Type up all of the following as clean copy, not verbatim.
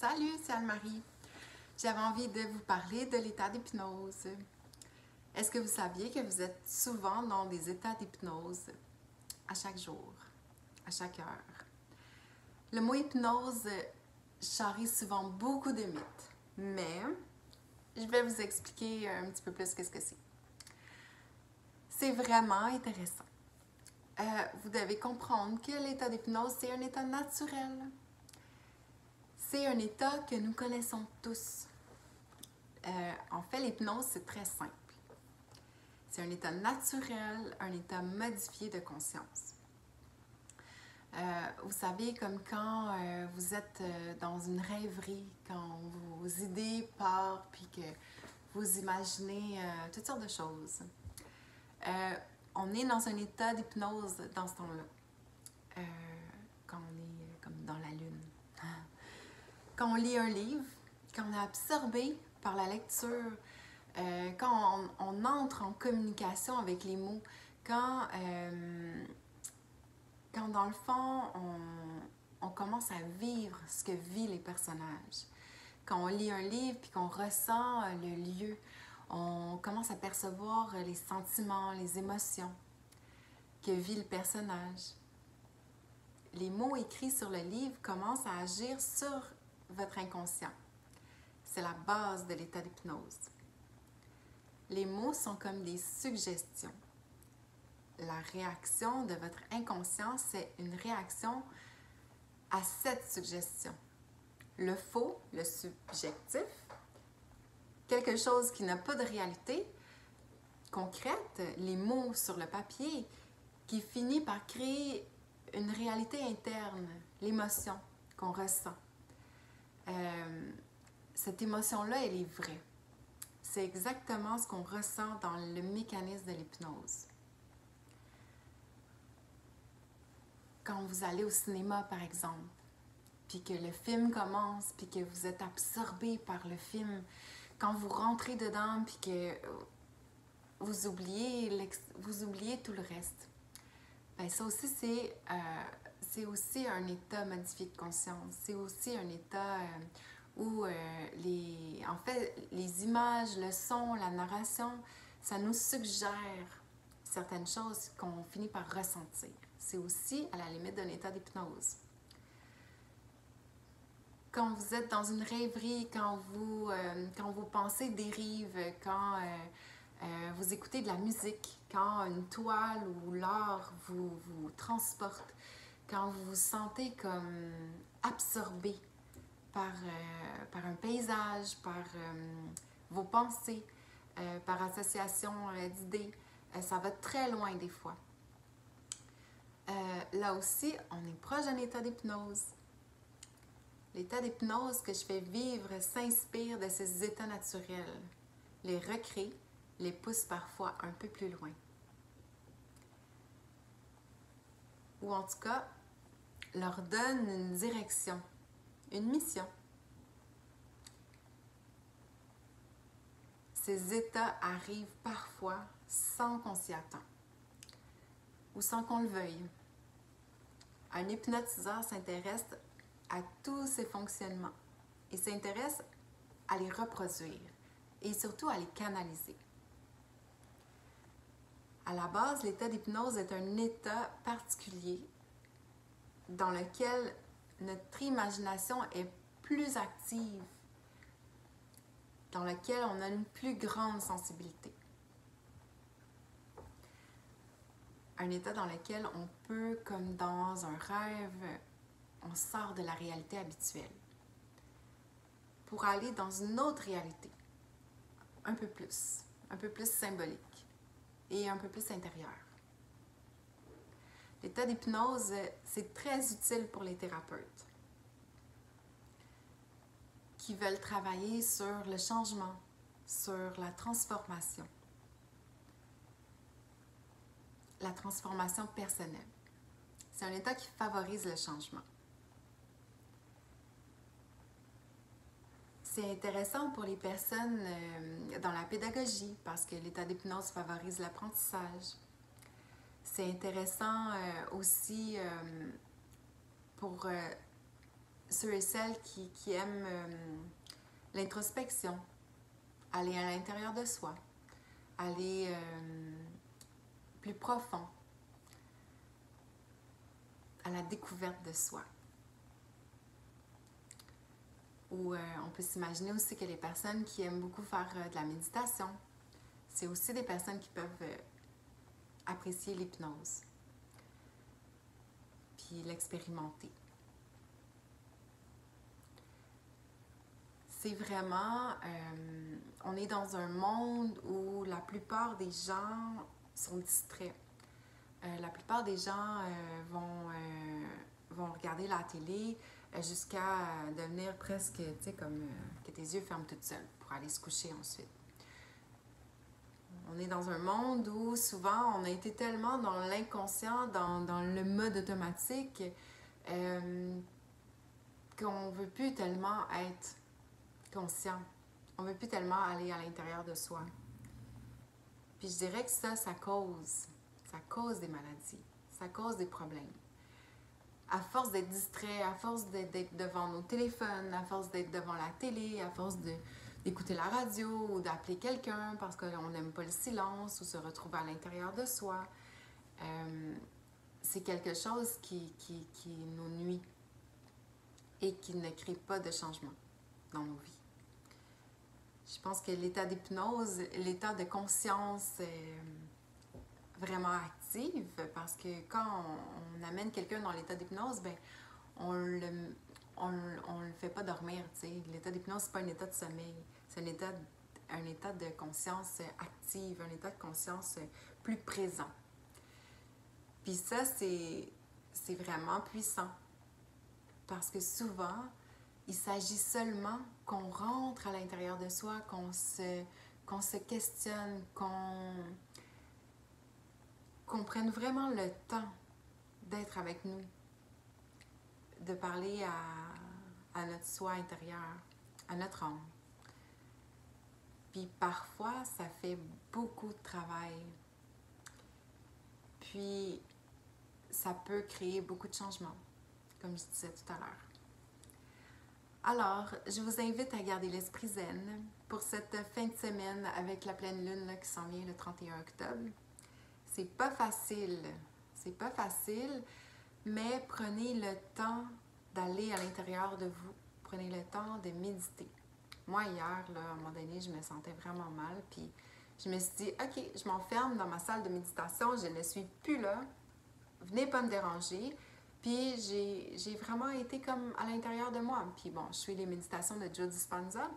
Salut, c'est Anne-Marie. J'avais envie de vous parler de l'état d'hypnose. Est-ce que vous saviez que vous êtes souvent dans des états d'hypnose à chaque jour, à chaque heure? Le mot hypnose charrie souvent beaucoup de mythes, mais je vais vous expliquer un petit peu plus qu'est-ce que c'est. C'est vraiment intéressant. Vous devez comprendre que l'état d'hypnose, c'est un état naturel. C'est un état que nous connaissons tous. En fait, l'hypnose, c'est très simple. C'est un état naturel, un état modifié de conscience. Vous savez, comme quand vous êtes dans une rêverie, quand vos idées partent, puis que vous imaginez toutes sortes de choses. On est dans un état d'hypnose dans ce temps-là, quand on est comme dans la lune. Quand on lit un livre, quand on est absorbé par la lecture, quand on entre en communication avec les mots, quand dans le fond, on commence à vivre ce que vivent les personnages. Quand on lit un livre puis qu'on ressent le lieu, on commence à percevoir les sentiments, les émotions que vit le personnage. Les mots écrits sur le livre commencent à agir sur votre inconscient. C'est la base de l'état d'hypnose. Les mots sont comme des suggestions. La réaction de votre inconscient, c'est une réaction à cette suggestion. Le faux, le subjectif, quelque chose qui n'a pas de réalité concrète, les mots sur le papier, qui finit par créer une réalité interne, l'émotion qu'on ressent. Cette émotion-là, elle est vraie. C'est exactement ce qu'on ressent dans le mécanisme de l'hypnose. Quand vous allez au cinéma, par exemple, puis que le film commence, puis que vous êtes absorbé par le film, quand vous rentrez dedans, puis que vous oubliez tout le reste, bien, ça aussi, c'est aussi un état modifié de conscience. C'est aussi un état où en fait, les images, le son, la narration, ça nous suggère certaines choses qu'on finit par ressentir. C'est aussi à la limite d'un état d'hypnose. Quand vous êtes dans une rêverie, quand vos pensées dérivent, quand vous écoutez de la musique, quand une toile ou l'art vous transporte, quand vous vous sentez comme absorbé par un paysage, par vos pensées, par association d'idées, ça va très loin des fois. Là aussi, on est proche d'un état d'hypnose. L'état d'hypnose que je fais vivre s'inspire de ces états naturels, les recrée, les pousse parfois un peu plus loin. Ou en tout cas, leur donne une direction, une mission. Ces états arrivent parfois sans qu'on s'y attend ou sans qu'on le veuille. Un hypnotiseur s'intéresse à tous ces fonctionnements et s'intéresse à les reproduire et surtout à les canaliser. À la base, l'état d'hypnose est un état particulier dans lequel notre imagination est plus active, dans lequel on a une plus grande sensibilité. Un état dans lequel on peut, comme dans un rêve, on sort de la réalité habituelle pour aller dans une autre réalité, un peu plus symbolique et un peu plus intérieure. L'état d'hypnose, c'est très utile pour les thérapeutes qui veulent travailler sur le changement, sur la transformation personnelle. C'est un état qui favorise le changement. C'est intéressant pour les personnes dans la pédagogie parce que l'état d'hypnose favorise l'apprentissage. C'est intéressant aussi pour ceux et celles qui aiment l'introspection, aller à l'intérieur de soi, aller plus profond, à la découverte de soi. Ou on peut s'imaginer aussi que les personnes qui aiment beaucoup faire de la méditation, c'est aussi des personnes qui peuvent apprécier l'hypnose, puis l'expérimenter. C'est vraiment, on est dans un monde où la plupart des gens sont distraits. La plupart des gens vont regarder la télé jusqu'à devenir presque, tu sais, comme que tes yeux ferment toutes seules pour aller se coucher ensuite. On est dans un monde où souvent on a été tellement dans l'inconscient, dans le mode automatique, qu'on ne veut plus tellement être conscient. On ne veut plus tellement aller à l'intérieur de soi. Puis je dirais que ça cause des maladies, ça cause des problèmes. À force d'être distrait, à force d'être devant nos téléphones, à force d'être devant la télé, à force d'écouter la radio ou d'appeler quelqu'un parce qu'on n'aime pas le silence ou se retrouver à l'intérieur de soi, c'est quelque chose qui nous nuit et qui ne crée pas de changement dans nos vies. Je pense que l'état d'hypnose, l'état de conscience vraiment active, parce que quand on amène quelqu'un dans l'état d'hypnose, ben on le fait pas dormir, tu sais. L'état d'hypnose, c'est pas un état de sommeil, c'est un état de conscience active, un état de conscience plus présent. Puis ça, c'est vraiment puissant, parce que souvent, il s'agit seulement qu'on rentre à l'intérieur de soi, qu'on se questionne, qu'on prenne vraiment le temps d'être avec nous, de parler à notre soi intérieur, à notre âme. Puis parfois, ça fait beaucoup de travail. Puis, ça peut créer beaucoup de changements, comme je disais tout à l'heure. Alors, je vous invite à garder l'esprit zen pour cette fin de semaine avec la pleine lune là, qui s'en vient le 31 octobre. C'est pas facile, mais prenez le temps d'aller à l'intérieur de vous. Prenez le temps de méditer. Moi, hier, là, à un moment donné, je me sentais vraiment mal, puis je me suis dit, OK, je m'enferme dans ma salle de méditation, je ne suis plus là, venez pas me déranger. Puis j'ai vraiment été comme à l'intérieur de moi. Puis bon, je suis les méditations de Joe Dispenza.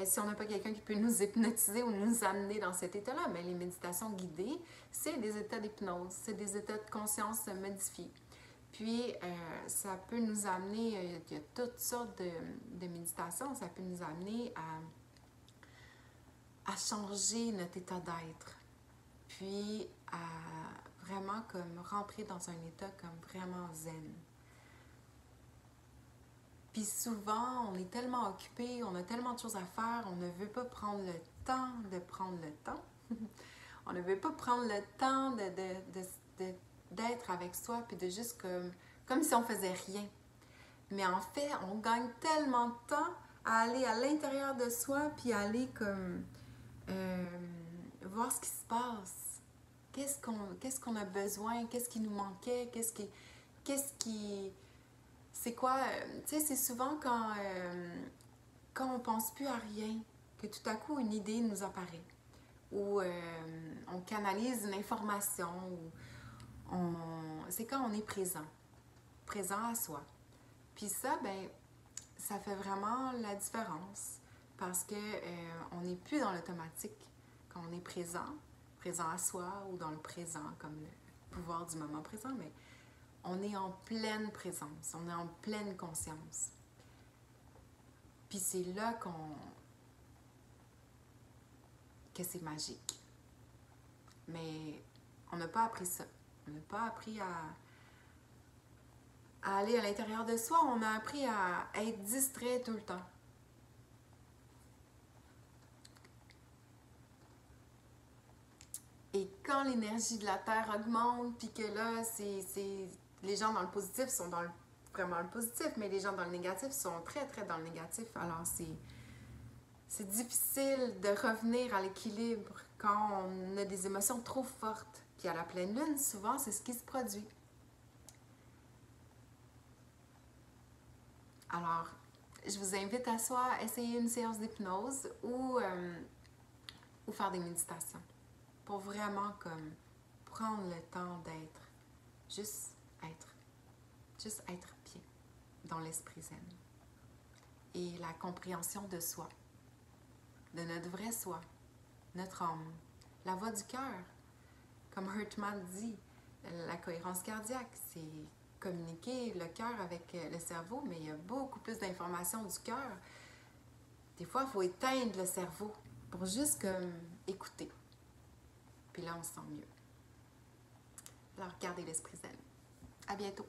Si on n'a pas quelqu'un qui peut nous hypnotiser ou nous amener dans cet état-là, mais les méditations guidées, c'est des états d'hypnose, c'est des états de conscience modifiés. Puis, ça peut nous amener, il y a toutes sortes de méditations, ça peut nous amener à changer notre état d'être. Puis, à vraiment comme rentrer dans un état comme vraiment zen. Puis souvent, on est tellement occupé, on a tellement de choses à faire, on ne veut pas prendre le temps de prendre le temps. On ne veut pas prendre le temps d'être avec soi, puis de juste comme si on faisait rien. Mais en fait, on gagne tellement de temps à aller à l'intérieur de soi, puis aller comme voir ce qui se passe. Qu'est-ce qu'on a besoin, qu'est-ce qui nous manquait, c'est quoi, tu sais, c'est souvent quand on pense plus à rien, que tout à coup une idée nous apparaît, ou on canalise une information, ou c'est quand on est présent à soi. Puis ça, ben, ça fait vraiment la différence, parce que on n'est plus dans l'automatique quand on est présent à soi ou dans le présent, comme le pouvoir du moment présent, mais on est en pleine présence, on est en pleine conscience. Puis c'est là que c'est magique. Mais on n'a pas appris ça. On n'a pas appris à aller à l'intérieur de soi, on a appris à être distrait tout le temps. Et quand l'énergie de la Terre augmente, puis que là, les gens dans le positif sont vraiment le positif, mais les gens dans le négatif sont très, très dans le négatif. Alors, c'est difficile de revenir à l'équilibre quand on a des émotions trop fortes. Puis à la pleine lune, souvent, c'est ce qui se produit. Alors, je vous invite à soit essayer une séance d'hypnose ou faire des méditations pour vraiment comme prendre le temps d'être, juste être, juste être bien dans l'esprit zen. Et la compréhension de soi, de notre vrai soi, notre âme, la voix du cœur. Comme Hertman dit, la cohérence cardiaque, c'est communiquer le cœur avec le cerveau, mais il y a beaucoup plus d'informations du cœur. Des fois, il faut éteindre le cerveau pour juste comme écouter. Puis là, on se sent mieux. Alors, gardez l'esprit zen. À bientôt!